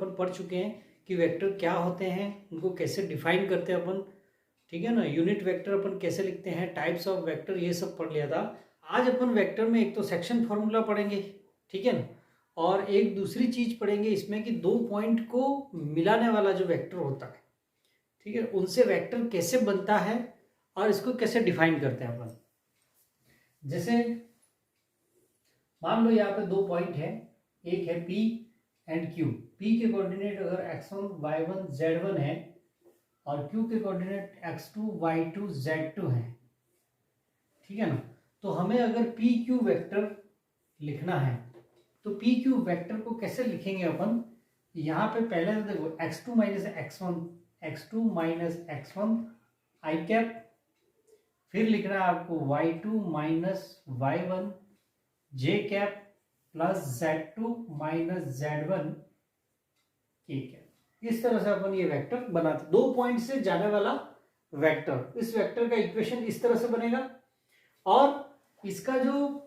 अपन पढ़ चुके हैं कि वेक्टर क्या होते हैं, उनको कैसे डिफाइन करते हैं अपन, ठीक है ना। यूनिट वेक्टर अपन कैसे लिखते हैं, टाइप्स ऑफ वेक्टर, ये सब पढ़ लिया था। आज अपन वेक्टर में एक तो सेक्शन फॉर्मूला पढ़ेंगे, ठीक है ना, और एक दूसरी चीज पढ़ेंगे इसमें कि दो पॉइंट को मिलाने वाला जो वेक्टर होता है, ठीक है, उनसे वेक्टर कैसे बनता है और इसको कैसे डिफाइन करते हैं अपन। जैसे मान लो यहाँ पे दो पॉइंट है, एक है P एंड Q। P के कोऑर्डिनेट अगर x1 y1 z1 है और Q के कोऑर्डिनेट x2 y2 z2 है, ठीक है ना। तो हमें अगर PQ वेक्टर लिखना है तो PQ वेक्टर को कैसे लिखेंगे अपन। यहाँ पे पहले तो देखो x2 माइनस x1 आई कैप, फिर लिखना है आपको y2 minus y1 j cap plus z2 minus z1 k cap. इस तरह से अपन ये वेक्टर बनाते, दो पॉइंट से जाने वाला वेक्टर। इस वेक्टर का इक्वेशन इस तरह से बनेगा और इसका जो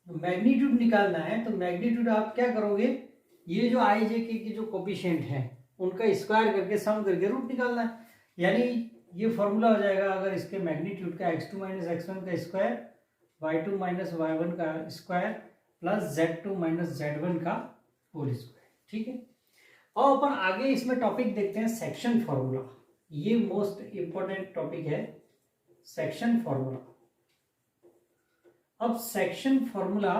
मैग्नीट्यूड निकालना है तो मैग्नीट्यूड आप क्या करोगे, ये जो आई जे के की जो कोफिशिएंट है उनका स्क्वायर करके सम करके रूट निकालना है। यानी ये फॉर्मूला हो जाएगा अगर इसके मैग्नीट्यूड का x2 माइनस x1 का स्क्वायर, y2 माइनस y1 का square plus z2 minus z1 का होल स्क्वायर, ठीक है। और अपन आगे इसमें टॉपिक देखते हैं सेक्शन फॉर्मूला। ये मोस्ट इंपॉर्टेंट टॉपिक है, सेक्शन फॉर्मूला। अब सेक्शन फॉर्मूला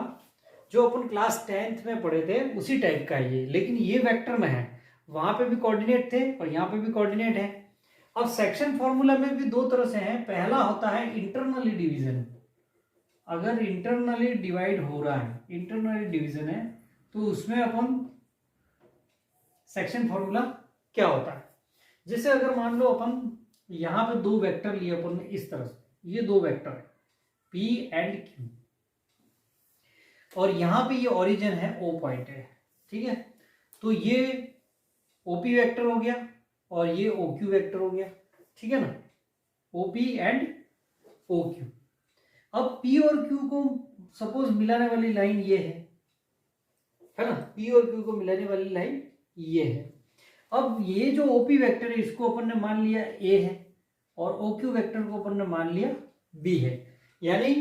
जो अपन क्लास 10th में पढ़े थे उसी टाइप का है ये, लेकिन ये वेक्टर में है, वहां पे भी कोऑर्डिनेट थे और यहाँ पे भी कोऑर्डिनेट है। अब सेक्शन फॉर्मूला में भी दो तरह से है। पहला होता है इंटरनली डिवीजन। अगर इंटरनली डिवाइड हो रहा है, इंटरनली डिवीजन है, तो उसमें अपन सेक्शन फॉर्मूला क्या होता है। जैसे अगर मान लो अपन यहां पे दो वेक्टर लिए अपन ने इस तरह से, ये दो वेक्टर है P एंड Q और यहां पे ये ओरिजिन है O पॉइंट है, ठीक है। तो ये OP वेक्टर हो गया और ये OQ वेक्टर हो गया, ठीक है ना, OP एंड OQ। अब P और Q को सपोज मिलाने वाली लाइन ये है ना, P और Q को मिलाने वाली लाइन ये है। अब ये जो OP वेक्टर है इसको अपन ने मान लिया A है और OQ वेक्टर को अपन ने मान लिया B है। यानी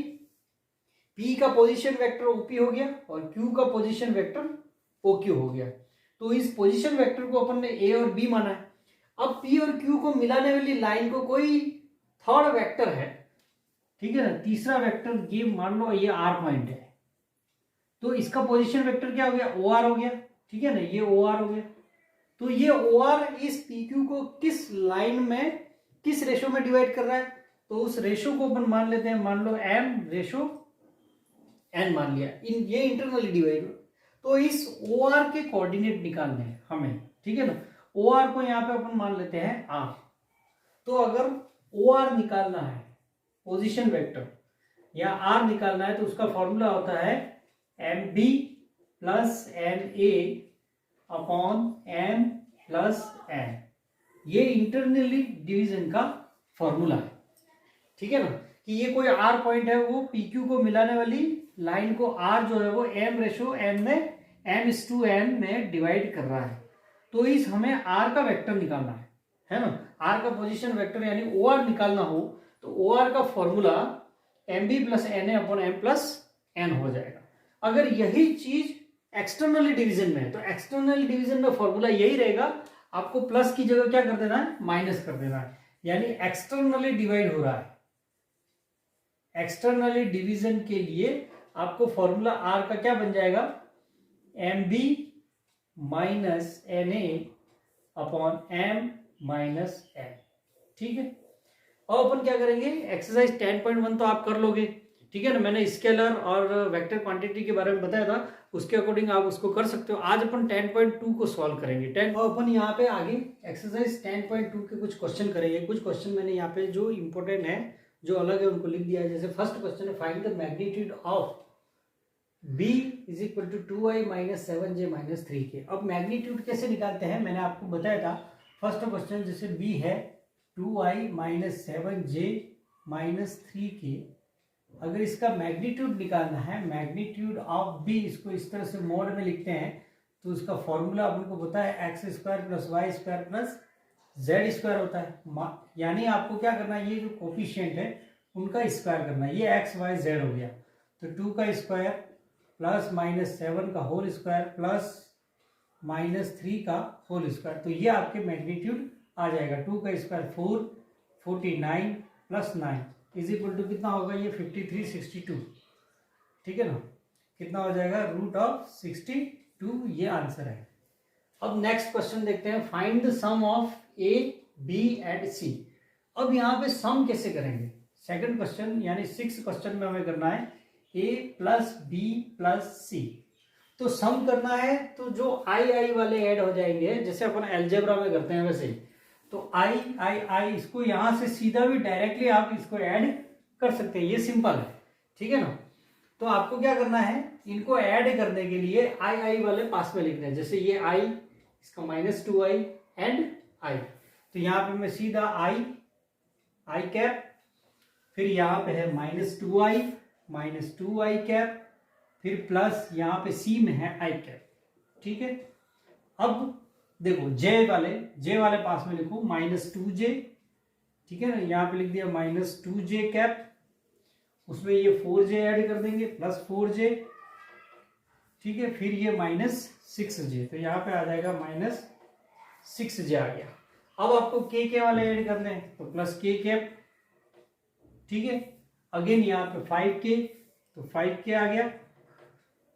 P का पोजीशन वेक्टर OP हो गया और Q का पोजीशन वेक्टर OQ हो गया। तो इस पोजीशन वेक्टर को अपन ने A और B माना है। अब P और Q को मिलाने वाली लाइन को कोई थर्ड वेक्टर है, ठीक है ना, तीसरा वेक्टर ये मान लो ये R पॉइंट है, तो इसका पोजीशन वेक्टर क्या हो गया, OR हो गया, ठीक है ना, ये OR हो गया। तो ये OR इस PQ को किस लाइन में किस रेशो में डिवाइड कर रहा है, तो उस रेशो को अपन मान लेते हैं, मान लो M रेशो N मान लिया, ये इंटरनली डिवाइड। तो इस OR के कोऑर्डिनेट निकालने हैं हमें, ठीक है ना। OR को यहाँ पे अपन मान लेते हैं R। तो अगर OR निकालना है पोजीशन वेक्टर या R निकालना है तो उसका फॉर्मूला होता है MB plus NA upon M plus N। ये इंटरनली डिवीजन का फॉर्मूला है, ठीक है ना, कि ये कोई R पॉइंट है, वो PQ को मिलाने वाली लाइन को R जो है वो M रेशो N में M/N में डिवाइड कर रहा है। तो इस हमें R का वेक्टर निकालना है ना, R का पोजीशन वेक्टर यानी OR निकालना हो तो OR का formula MB plus NA upon M plus N हो जाएगा। अगर यही चीज एक्सटर्नली डिवीजन में है तो एक्सटर्नल डिवीजन में फॉर्मूला यही रहेगा, आपको प्लस की जगह क्या कर देना है, माइनस कर देना है। यानी एक्सटर्नली डिवाइड हो रहा है, एक्सटर्नली डिवीजन के लिए आपको फॉर्मूला R का क्या बन जाएगा, MB minus NA upon M minus N, ठीक है। अब अपन क्या करेंगे, एक्सरसाइज 10.1 तो आप कर लोगे, ठीक है ना, मैंने स्केलर और वेक्टर क्वांटिटी के बारे में बताया था, उसके अकॉर्डिंग आप उसको कर सकते हो। आज अपन 10.2 को सॉल्व करेंगे। अपन यहाँ पे आगे एक्सरसाइज 10.2 के कुछ क्वेश्चन करेंगे। कुछ क्वेश्चन मैंने यहाँ पे जो इंपॉर्टेंट है, जो अलग है, उनको लिख दिया है। जैसे फर्स्ट क्वेश्चन है, find the magnitude of B is equal to 2i minus 7j minus 3k। अब मैग्नीट्यूड कैसे निकालते हैं मैंने आपको बताया था। फर्स्ट क्वेश्चन जैसे B है 2i minus 7j minus 3k, अगर इसका मैग्नीट्यूड निकालना है, मैग्नीट्यूड ऑफ B, इसको इस तरह से मोड में लिखते हैं तो उसका फॉर्मूला अपन को पता है x square plus y square plus z square होता है। यानी आपको क्या करना है, ये जो कोफिशिएंट है उनका स्क्वायर करना है। ये एक्स वाई जेड हो गया, तो 2 का स्क्वायर प्लस -7 का होल स्क्वायर प्लस -3 का होल स्क्वायर, तो ये आपके मैग्नीट्यूड आ जाएगा। 2 का square 4, 49 plus 9 is equal to कितना होगा, ये 5362, ठीक है ना। कितना हो जाएगा, √62, ये आंसर है। अब नेक्स्ट क्वेश्चन देखते हैं, find the sum of A B and C. अब यहाँ पे सम कैसे करेंगे, सेकंड क्वेश्चन यानी 6th क्वेश्चन में हमें करना है ए प्लस बी प्लस सी। तो सम करना है तो जो आई वाले ऐड हो जाएंगे, जैसे अपन अलजेब्रा में करते हैं वैसे। तो आई इसको यहां से सीधा भी डायरेक्टली आप इसको ऐड कर सकते हैं, ये सिंपल है, ठीक है ना। तो आपको क्या करना है, इनको ऐड करने के लिए आई वाले पास में लिखना है। जैसे ये आई, इसका -2i एंड आई, तो यहाँ पे मैं सीधा आई कैप, फिर यहाँ पे है -2i कैप, फिर प्लस यहाँ पे सी में है आई कैप, ठीक है। अब देखो जे वाले पास में लिखो -2j, ठीक है ना। यहाँ पे लिख दिया -2j कैप, उसमें ये 4j ऐड कर देंगे प्लस 4j, ठीक है। फिर ये -6j, तो यहाँ पे आ जाएगा -6j आ गया। अब आपको के वाले ऐड करने हैं, तो प्लस k कैप, ठीक है। अगेन यहाँ पे 5k, तो 5k आ गया,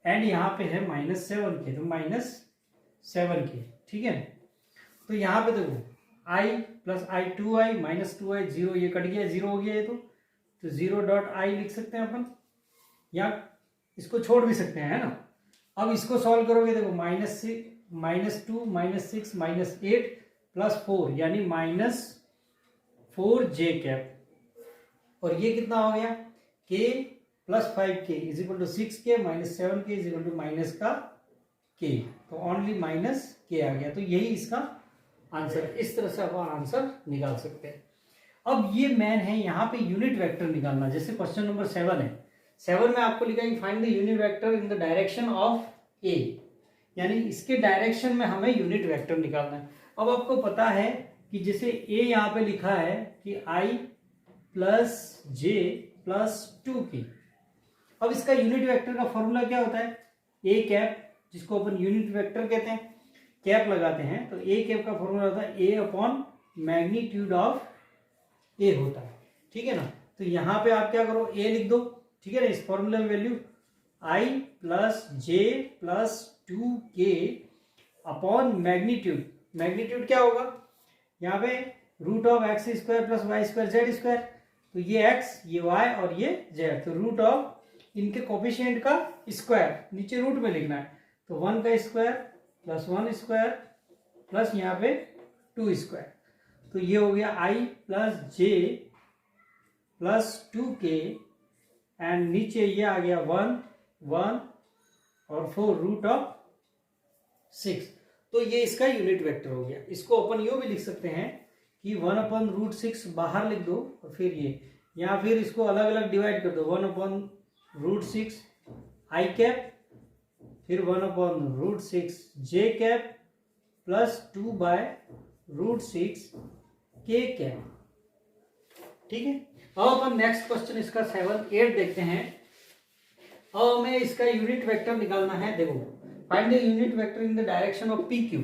एंड यहाँ पे है -7k, तो -7k, ठीक है। तो यहाँ पे देखो i प्लस i, -2i 0, ये कट गया, 0 हो गया ये, तो 0.i लिख सकते हैं अपन, या इसको छोड़ भी सकते हैं, है ना। अब इसको सॉल्व करोगे, देखो -2 -6 -8 प्लस 4 यानी -4j कैप, और ये कितना हो गया, k plus 5k is equal to 6k minus 7k is equal to minus का k, तो ओनली -k आ गया। तो यही इसका आंसर है। इस तरह से आप आंसर निकाल सकते हैं। अब ये मैन है, यहाँ पे यूनिट वेक्टर निकालना, जैसे क्वेश्चन नंबर 7 है। 7 में आपको लिखा है find the unit vector in the direction of A, यानी इसके डायरेक्शन में हमें यूनिट वेक्टर निकालना है। अब आपको पता है कि जैसे ए यहाँ पे लिखा है कि i plus j plus 2k। अब इसका यूनिट वेक्टर का फॉर्मूला क्या होता है, ए कैप, जिसको अपन यूनिट वेक्टर कहते हैं, कैप लगाते हैं, तो ए कैप का फॉर्मूला होता है ए अपॉन मैग्नीट्यूड ऑफ ए होता है, ठीक है ना। तो यहाँ पे आप क्या करो, ए लिख दो, ठीक है ना। इस फॉर्मूले में value i plus j plus 2k upon magnitude क्या होगा, यहाँ पे √x² प्लस y² z², तो ये x, ये y और ये z, तो रूट ऑफ इनके कोफिशिएंट का स्क्वायर नीचे रूट में लिखना है, तो 1 का स्क्वायर प्लस 1² प्लस यहाँ पे 2², तो ये हो गया i plus j plus 2k, and नीचे ये आ गया 1 और 4 √6, तो ये इसका यूनिट वेक्टर हो गया। इसको अपन यूं भी लिख सकते हैं कि 1/√6 बाहर लिख दो, और फिर ये, या फिर इसको अलग अलग डिवाइड कर दो, 1/√6 i कैप, फिर 1/√6 j cap plus 2/√6 k cap, ठीक है। अब अपन नेक्स्ट क्वेश्चन इसका 7, 8 देखते हैं। अब हमें इसका यूनिट वेक्टर निकालना है। देखो find the unit vector in the direction of P Q.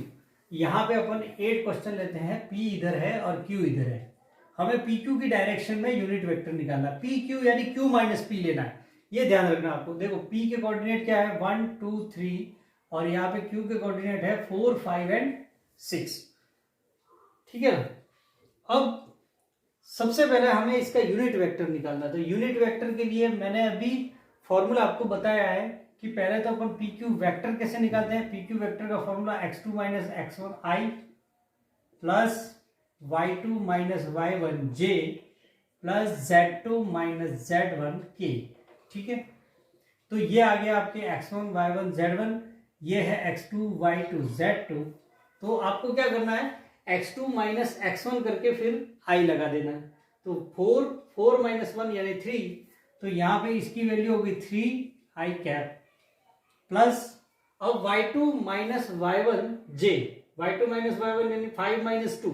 यहाँ पे अपन 8 क्वेश्चन लेते हैं, P इधर है और Q इधर है। हमें पी क्यू की डायरेक्शन में यूनिट वेक्टर निकालना है, पी क्यू यानी Q माइनस P लेना है, ये ध्यान रखना आपको। देखो P के कोऑर्डिनेट क्या है 1 2 3, और यहाँ पे Q के कोऑर्डिनेट है 4 5 एंड 6, ठीक है ना। अब सबसे पहले हमें इसका यूनिट वेक्टर निकालना है। तो यूनिट वेक्टर के लिए मैंने अभी फॉर्मूला आपको बताया है कि पहले तो अपन पी क्यू वेक्टर कैसे निकालते हैं। पी क्यू वेक्टर का formula x2 minus x1i plus y2 minus y1j plus z2 minus z1k, ठीक है। तो ये आ गया आपके x1 y1 z1, ये है x2 y2 z2। तो आपको क्या करना है, x2 माइनस x1 करके फिर i लगा देना है। तो 4 माइनस 1 यानी 3, तो यहाँ पे इसकी वैल्यू होगी 3i कैप प्लस अब y2 minus y1 j, y2 minus y1 यानी 5 माइनस 2,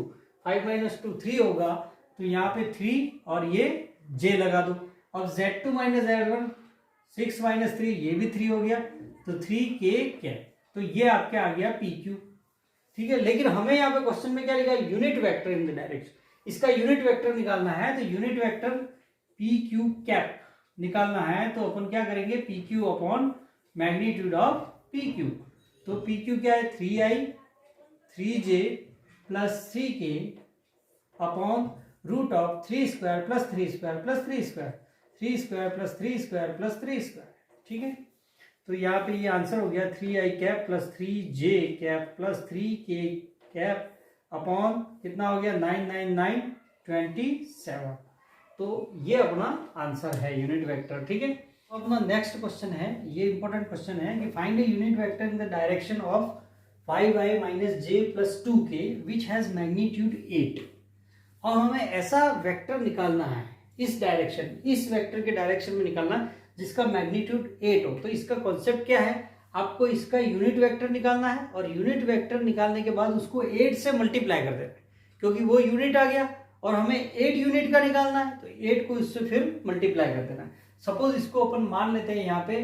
5 माइनस 2 3 होगा, तो यहाँ पे 3 और ये j लगा दो। अब z2 माइनस z1 6 माइनस 3, ये भी 3 हो गया, तो 3k कैप, तो ये आपके आ गया pq। ठीक है, लेकिन हमें यहाँ पे क्वेश्चन में क्या लिखा है, unit vector in the direction, इसका यूनिट वेक्टर निकालना है, तो यूनिट वेक्टर pq कैप निकालना है, तो अपन क्या करेंगे, pq upon magnitude of pq, तो pq क्या है 3i 3j plus 3k upon root of 3 square plus 3 square plus 3 square, 3 square plus 3 square plus 3 square. ठीक है, तो यहाँ पे ये आंसर हो गया 3i cap plus 3j cap plus 3k cap upon कितना हो गया 99927। तो ये अपना आंसर है यूनिट वेक्टर। ठीक है, अपना नेक्स्ट क्वेश्चन है, ये इंपॉर्टेंट क्वेश्चन है कि find a unit vector in the direction of 5i minus j plus 2k which has magnitude 8। और हमें ऐसा वेक्टर निकालना है इस डायरेक्शन, इस वेक्टर के डायरेक्शन में निकालना जिसका मैग्नीट्यूड 8 हो। तो इसका कॉन्सेप्ट क्या है, आपको इसका यूनिट वेक्टर निकालना है और यूनिट वेक्टर निकालने के बाद उसको 8 से मल्टीप्लाई कर देना है, क्योंकि वो यूनिट आ गया और हमें 8 यूनिट का निकालना है, तो 8 को इससे फिर मल्टीप्लाई कर देना है। सपोज इसको अपन मान लेते हैं, यहाँ पे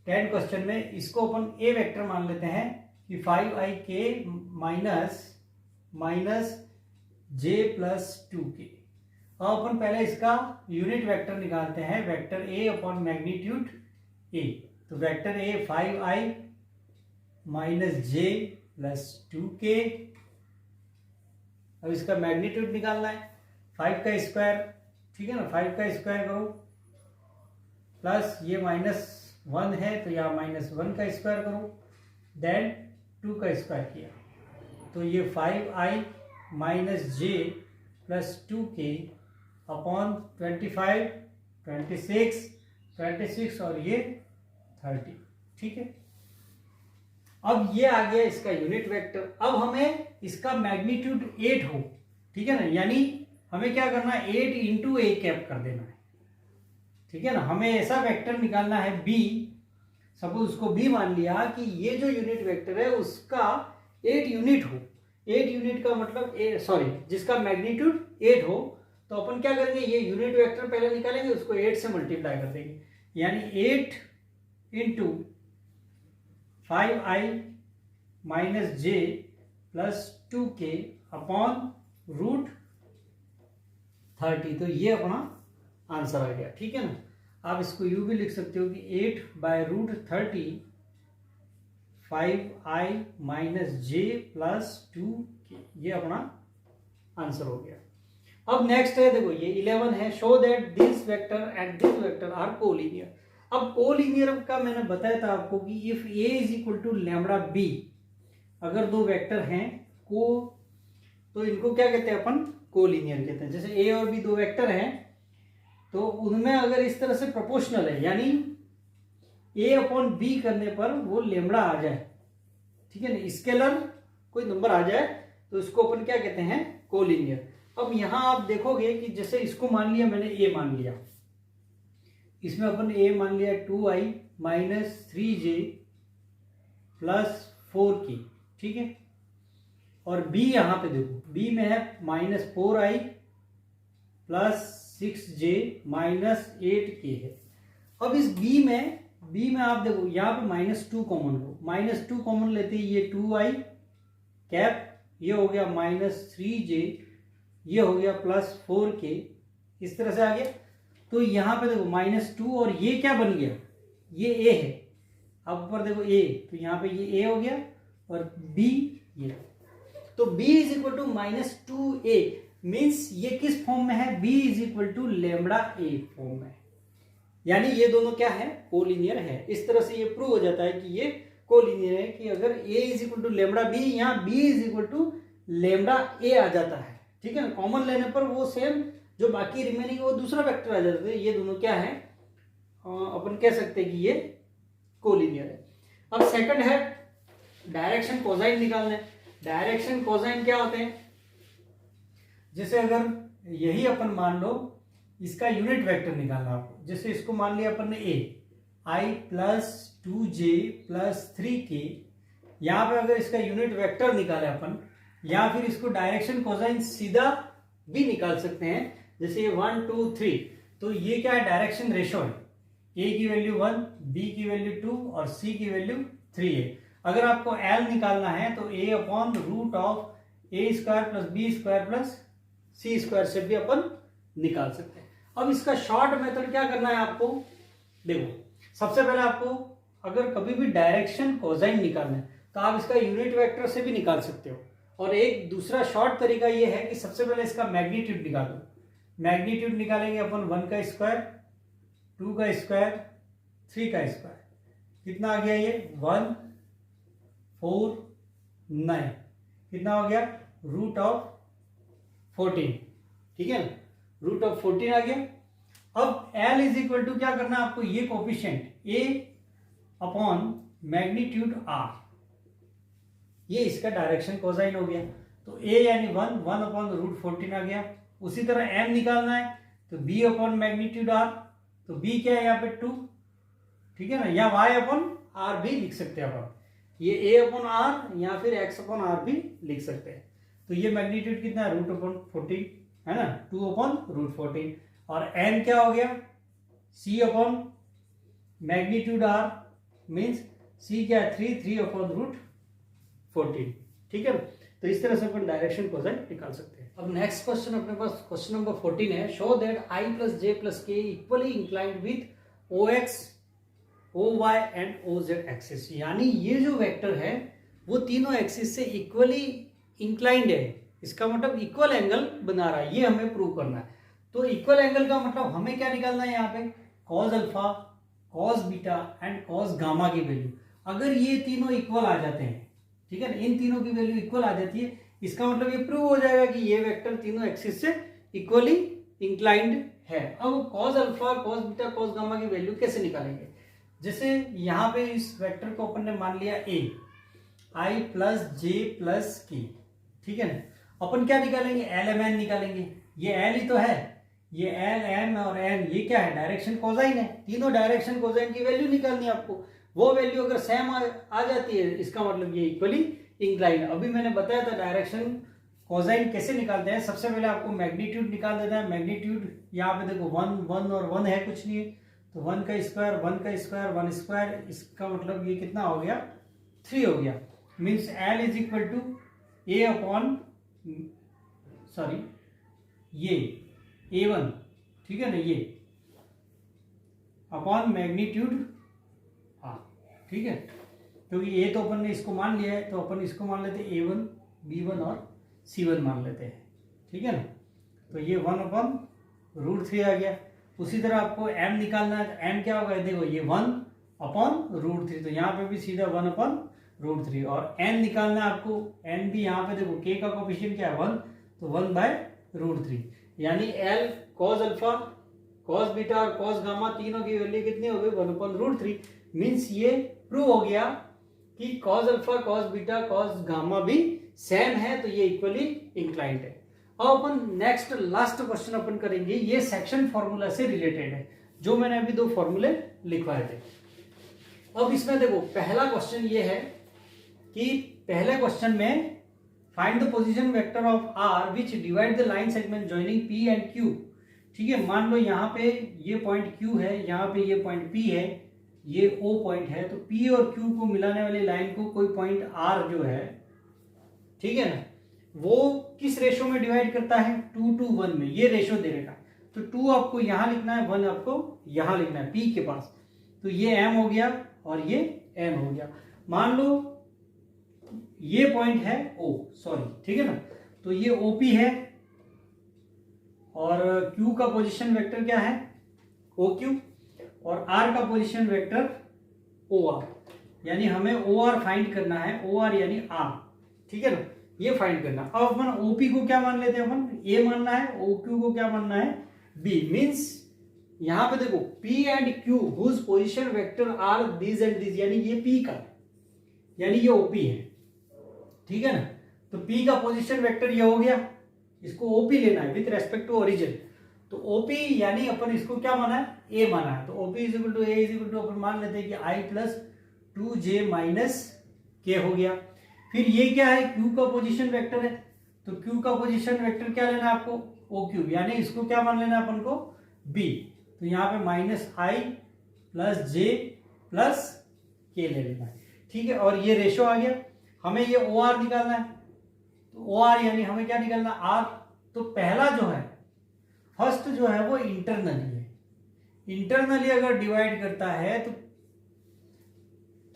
10 क्वेश्चन में इसको अपन ए वेक्टर मान लेते हैं कि 5ik minus j plus 2k। अब अपन पहले इसका यूनिट वेक्टर निकालते हैं, vector a upon magnitude a, तो vector a 5i minus j plus 2k। अब इसका मैग्नीट्यूड निकालना है, 5 का स्क्वायर, ठीक है ना, 5 का स्क्वायर करो प्लस ये -1 है तो यहाँ -1 का स्क्वायर करो, देन 2 का स्क्वायर किया, तो ये 5i minus j plus 2k upon 25, 26 और ये 30। ठीक है, अब ये आ गया इसका यूनिट वेक्टर। अब हमें इसका मैग्नीट्यूड 8 हो, ठीक है ना, यानी हमें क्या करना है 8 इंटू ए कैप कर देना है। ठीक है ना, हमें ऐसा वेक्टर निकालना है b, सपोज उसको b मान लिया कि ये जो यूनिट वेक्टर है उसका 8 यूनिट हो, 8 यूनिट का मतलब जिसका मैग्नीट्यूड 8 हो, तो अपन क्या करेंगे, ये यूनिट वेक्टर पहले निकालेंगे, उसको 8 से मल्टीप्लाई कर देंगे, यानी 8 into 5i minus j plus 2k upon root 30। तो ये अपना आंसर आ गया। ठीक है ना, आप इसको यूं भी लिख सकते हो कि 8 by root 30 5i minus j plus 2k, ये अपना आंसर हो गया। अब नेक्स्ट है, देखो ये 11 है, show that this vector and this vector are collinear. अब कोलिनियर का मैंने बताया था आपको कि if a is equal to lambda b, अगर दो वेक्टर हैं तो इनको क्या कहते हैं अपन, कोलिनियर कहते हैं। जैसे a और b दो वेक्टर हैं, तो उनमें अगर इस तरह से प्रोपोर्शनल है, यानी a अपॉन b करने पर वो लैम्बडा आ जाए, ठीक है ना, स्केलर कोई नंबर आ जाए, तो इसको अपन क्या कहते हैं, कोलिनियर। अब यहां आप देखोगे कि जैसे इसको मान लिया मैंने a मान लिया, इसमें अपन a मान लिया 2i minus 3j plus 4k। ठीक है, और b यहां पे देखो, b में है minus 4i plus 6j minus 8k है। अब इस b में आप देखो यहाँ पे -2 कॉमन लो, -2 कॉमन लेते ही ये 2i कैप, ये हो गया -3j, ये हो गया प्लस 4k, इस तरह से आ गया। तो यहाँ पे देखो -2 और ये क्या बन गया, ये a है। अब ऊपर देखो a, तो यहाँ पे ये a हो गया और b ये, तो b is equal to -2a, means ये किस फॉर्म में है, b is equal to lambda a form में, यानी ये दोनों क्या है, कोलिनियर है। इस तरह से ये प्रूव हो जाता है कि ये कोलिनियर है कि अगर a is equal to lambda b, यहाँ b is equal to lambda a आ जाता है। ठीक है ना, कॉमन लेने पर वो सेम जो बाकी रिमेनिंग वो दूसरा वेक्टर आ जाता है। ये दोनों क्या है, अपन कह सकते हैं कि ये कोलिनियर है। अब सेकंड है डायरेक्शन कोसाइन निकालना है। डायरेक्शन कोसाइन क्या होते हैं, जैसे अगर यही अपन मान लो इसका यूनिट वेक्टर निकालना आपको, जैसे इसको मान लिया अपन ने a, I plus 2j plus 3k, यहाँ पे अगर इसका यूनिट वेक्टर निकाले अपन, या फिर इसको डायरेक्शन कोसाइन सीधा भी निकाल सकते हैं, जैसे ये 1 2 3, तो ये क्या है, डायरेक्शन रेशो है, a की वैल्यू 1, b की वैल्यू 2 और c की वैल्यू 3 है। अगर आपको l निकालना है तो a upon root of a square plus b square plus c square से भी अपन निकाल सकते हैं। अब इसका शॉर्ट मेथड क्या करना है आपको, देखो सबसे पहले आपको अगर कभी भी डायरेक्शन कोसाइन निकालना है तो आप इसका यूनिट वेक्टर से भी निकाल सकते हो, और एक दूसरा शॉर्ट तरीका ये है कि सबसे पहले इसका मैग्नीट्यूड निकालो। मैग्नीट्यूड निकालेंगे अपन 1 का स्क्वायर, 2 का स्क्वायर, 3 का स्क्वायर, कितना आ गया ये 1 4 9, कितना हो गया रूट ऑफ 14, ठीक है ना, रूट ऑफ 14 आ गया। अब L इज इक्वल टू क्या करना है आपको, ये coefficient A upon magnitude R, ये इसका डायरेक्शन कोसाइन हो गया, तो A यानी 1 अपॉन रूट 14 आ गया। उसी तरह M निकालना है तो B अपॉन मैग्नीट्यूड R, तो B क्या है यहाँ पे 2, ठीक है ना, या Y अपॉन R भी लिख सकते हैं अपन, ये A अपॉन R या फिर X अपॉन R भी लिख सकते हैं। तो ये मैग्नीट्यूड कितना है, रूट अपॉन 14 है ना, 2 अपॉन रूट 14, और n क्या हो गया, c upon magnitude r, means c क्या है 3 अपॉन रूट 14, ठीक है ना। तो इस तरह से अपन डायरेक्शन कोसाइन निकाल सकते हैं। अब नेक्स्ट क्वेश्चन अपने पास क्वेश्चन नंबर 14 है, show that i plus j plus k equally inclined with ox oy and oz axis, यानी ये जो वेक्टर है वो तीनों एक्सिस से इक्वली इंक्लाइंड है, इसका मतलब इक्वल एंगल बना रहा है, ये हमें प्रूव करना है। तो इक्वल एंगल का मतलब हमें क्या निकालना है यहाँ पे, cos alpha, cos beta and cos gamma की वैल्यू। अगर ये तीनों इक्वल आ जाते हैं, ठीक है ना, इन तीनों की वैल्यू इक्वल आ जाती है, इसका मतलब ये प्रूव हो जाएगा कि ये वेक्टर तीनों एक्सिस से इक्वली इंक्लाइंड है। अब cos alpha, cos beta, cos gamma की वैल्यू कैसे निकालेंगे, जैसे यहाँ पे इस वेक्टर को अपन ने मान लिया a, i plus j plus k, ठीक है ना। अपन क्या निकालेंगे, एल एम एन निकालेंगे, ये एल ही तो है, ये एल एम और एन, ये क्या है डायरेक्शन कोसाइन है, तीनों डायरेक्शन कोसाइन की वैल्यू निकालनी है आपको। वो वैल्यू अगर सेम आ जाती है, इसका मतलब ये इक्वली इंक्लाइंड। अभी मैंने बताया था डायरेक्शन कोसाइन कैसे निकालते हैं, सबसे पहले आपको मैग्नीट्यूड निकाल देना है। मैग्नीट्यूड यहाँ पे देखो 1 और 1 है, कुछ नहीं है, तो 1 का स्क्वायर 1 का स्क्वायर 1 स्क्वायर, इसका मतलब ये कितना हो गया 3 हो गया, means l is equal to a upon sorry ये A1, ठीक है ना, ये अपॉन मैग्नीट्यूड R, ठीक है, क्योंकि A तो अपन ने इसको मान लिया है, तो अपन इसको मान लेते हैं A1 B1 और C1 मान लेते हैं, ठीक है ना। तो ये 1 अपॉन रूट 3 आ गया। उसी तरह आपको M निकालना है, तो M क्या होगा, देखो ये 1 अपॉन रूट 3, तो यहाँ पे भी सीधा 1 अपॉन रूट 3, और N निकालना है आपको, N भी यहाँ पे देखो K का कोफिशिएंट क्या है 1, तो 1 बाय रूट 3, यानी L cos alpha, cos beta और कॉस गामा तीनों की वैल्यू कितनी हो गई 1 अपॉन रूट 3, मीन्स ये प्रूव हो गया कि cos alpha, cos beta, cos gamma भी सेम है, तो ये इक्वली इंक्लाइंड है। अब अपन नेक्स्ट लास्ट क्वेश्चन अपन करेंगे, ये सेक्शन फॉर्मूला से रिलेटेड है, जो मैंने अभी 2 फॉर्मूले लिखवाए थे। अब इसमें देखो पहला क्वेश्चन ये है कि पहले क्वेश्चन में find the position vector of R which divide the line segment joining P and Q, ठीक है। मान लो यहाँ पे ये पॉइंट Q है, यहाँ पे ये पॉइंट P है, ये O पॉइंट है, तो P और Q को मिलाने वाली लाइन को कोई पॉइंट R जो है, ठीक है ना, वो किस रेशो में डिवाइड करता है 2:1 में, ये रेशो दे रखा है, तो 2 आपको यहाँ लिखना है, 1 आपको यहाँ लिखना है P के पास, तो ये M हो गया और ये M हो गया। मान लो ये पॉइंट है O, सॉरी, ठीक है ना, तो ये OP है और Q का पोजीशन वेक्टर क्या है OQ, और R का पोजीशन वेक्टर OR, यानी हमें OR फाइंड करना है, OR यानी R, ठीक है ना, ये फाइंड करना। अब अपन OP को क्या मान लेते हैं, अपन A मानना है, OQ को क्या मानना है B, मीन्स यहां पे देखो P and Q whose position vector are this and this, यानी ये P का, यानी ये OP है, ठीक है ना। तो P का पोजीशन वेक्टर ये हो गया, इसको OP लेना है विथ रेस्पेक्ट टू ओरिजिन, तो ओपी यानी अपन इसको क्या माना है, ए माना है, तो OP is equal to A is equal to अपन मान लेते हैं कि आई प्लस 2j माइनस के हो गया। फिर ये क्या है, क्यू का पोजीशन वेक्टर है, तो क्यू का पोजीशन वेक्टर क्या लेना है आपको, ओ क्यू, यानी इसको क्या मान लेना है अपन को, बी। तो यहाँ पे माइनस आई प्लस जे प्लस के ले लेना है, ठीक है। और ये रेशो आ गया, हमें ये ओ आर निकालना है, तो ओ आर यानी हमें क्या निकालना आर। तो पहला जो है, फर्स्ट जो है वो इंटरनली है, इंटरनली अगर डिवाइड करता है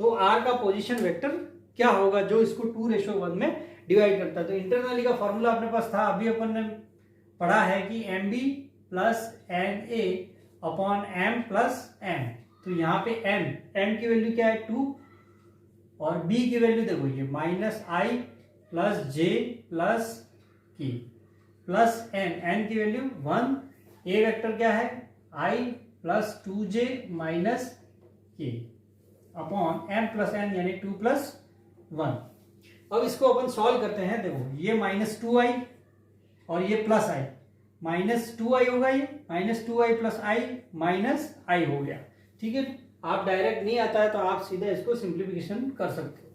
तो आर का पोजीशन वेक्टर क्या होगा, जो इसको 2:1 में डिवाइड करता है। तो इंटरनली का फॉर्मूला अपने पास था, अभी अपन ने पढ़ा है कि m b plus n a upon m plus n. तो यहाँ पे एम की वैल्यू क्या है 2 और बी की वैल्यू देखो ये माइनस आई प्लस जे प्लस की प्लस एन की वैल्यू 1, ए वेक्टर क्या है आई प्लस 2j माइनस के अपॉन एम प्लस एन यानी 2 + 1। अब इसको अपन सॉल्व करते हैं, देखो ये -2i और ये प्लस आई, -2i होगा, ये -2i प्लस आई माइनस आई हो गया, ठीक है। आप डायरेक्ट नहीं आता है तो आप सीधा इसको सिंप्लीफिकेशन कर सकते हो,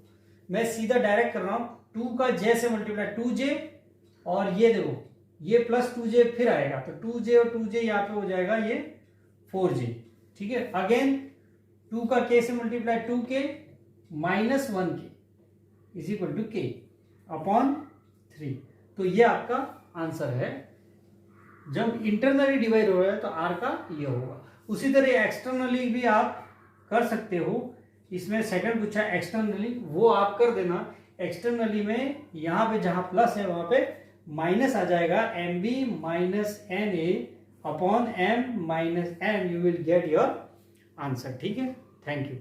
मैं सीधा डायरेक्ट कर रहा हूं, 2 का j से मल्टीप्लाई 2j और ये देखो ये प्लस 2j फिर आएगा, तो 2j और 2j यहाँ पे हो जाएगा ये 4j, ठीक है। अगेन 2 का k से multiply 2k minus 1k is equal to k upon 3। तो ये आपका आंसर है, जब इंटरनली डिवाइड हो रहा है तो r का ये होगा। उसी तरह एक्सटर्नली भी आप कर सकते हो, इसमें सेकंड पूछा एक्सटर्नली, वो आप कर देना। एक्सटर्नली में यहाँ पे जहां प्लस है वहां पे माइनस आ जाएगा, m b minus n a upon m minus n, you will get your answer, ठीक है। Thank you.